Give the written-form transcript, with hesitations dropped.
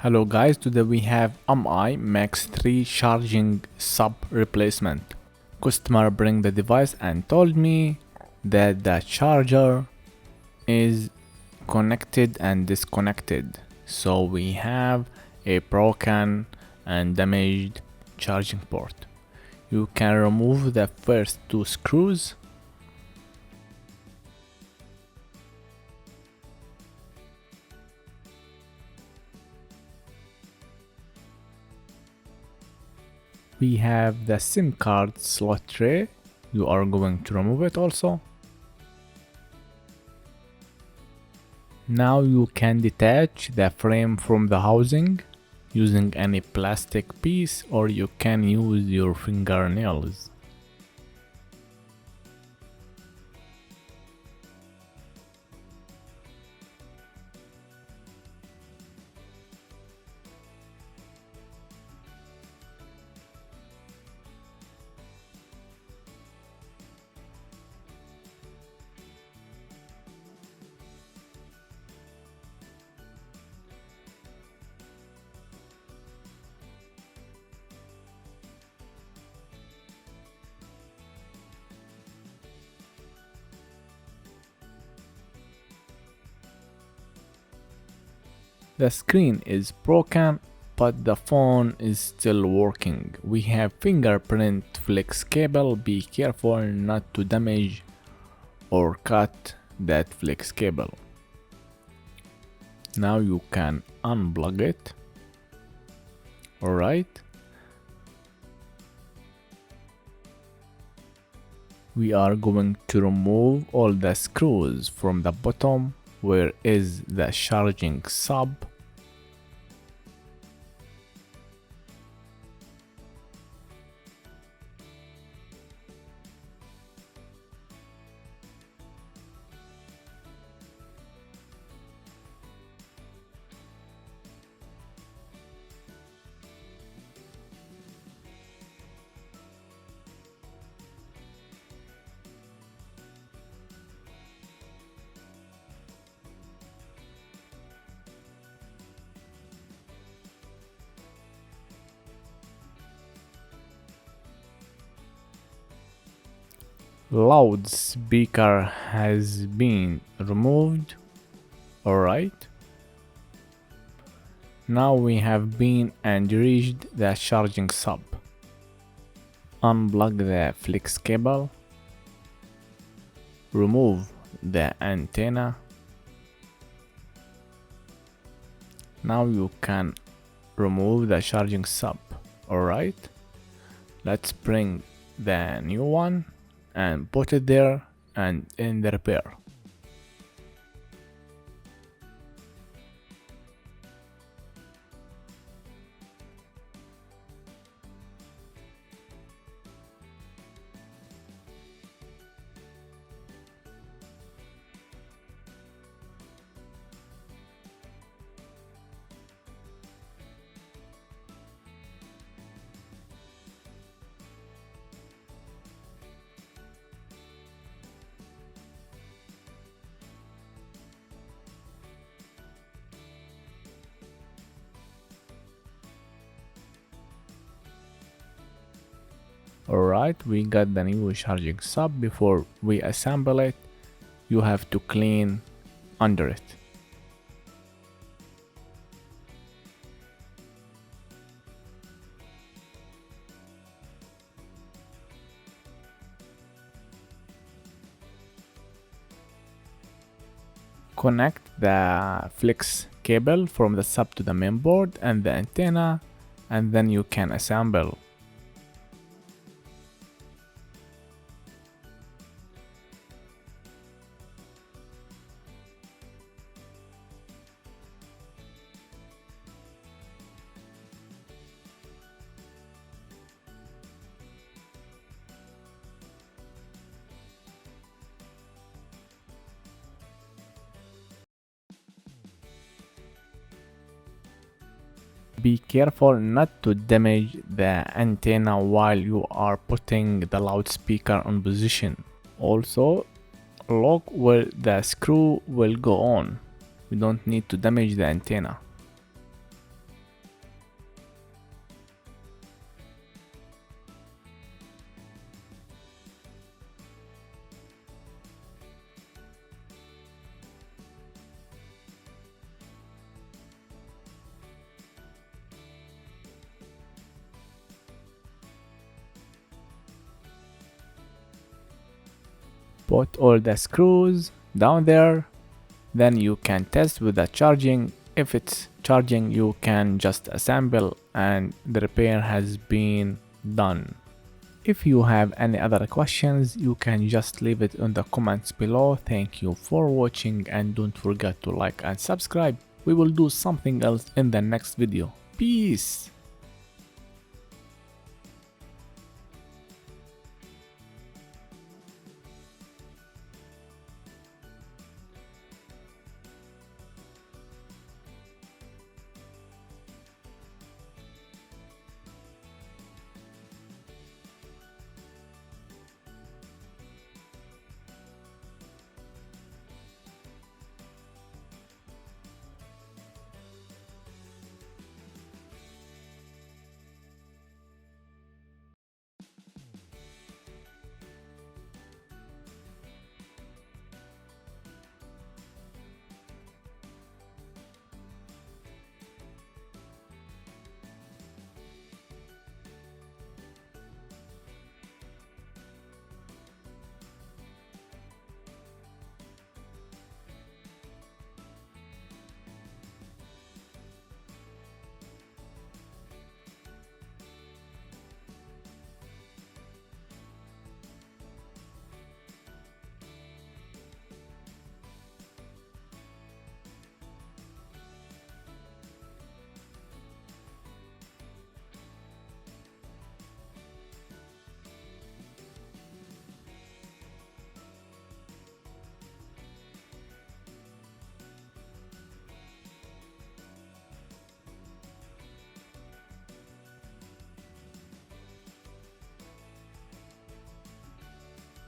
Hello guys, today we have MI Max 3 charging sub replacement. Customer bring the device and told me that the charger is connected and disconnected. So we have a broken and damaged charging port. You can remove the first two screws. We have the SIM card slot tray. You are going to remove it also. Now you can detach the frame from the housing using any plastic piece, or you can use your fingernails. The screen is broken, but the phone is still working. We have fingerprint flex cable. Be careful not to damage or cut that flex cable. Now you can unplug it. Alright. We are going to remove all the screws from the bottom where is the charging sub. Loudspeaker has been removed. Alright. Now we have been and reached the charging sub. Unplug the flex cable. Remove the antenna. Now you can remove the charging sub. Alright. Let's bring the new one and put it there and in the repair. Alright, we got the new charging sub. Before we assemble it, you have to clean under it. Connect the flex cable from the sub to the main board and the antenna, and then you can assemble. Be careful not to damage the antenna while you are putting the loudspeaker on position. Also, look where the screw will go on. We don't need to damage the antenna. put all the screws down there. Then you can test with the charging. If it's charging, you can just assemble and the repair has been done. If you have any other questions, you can just leave it in the comments below. Thank you for watching and don't forget to like and subscribe. We will do something else in the next video. Peace!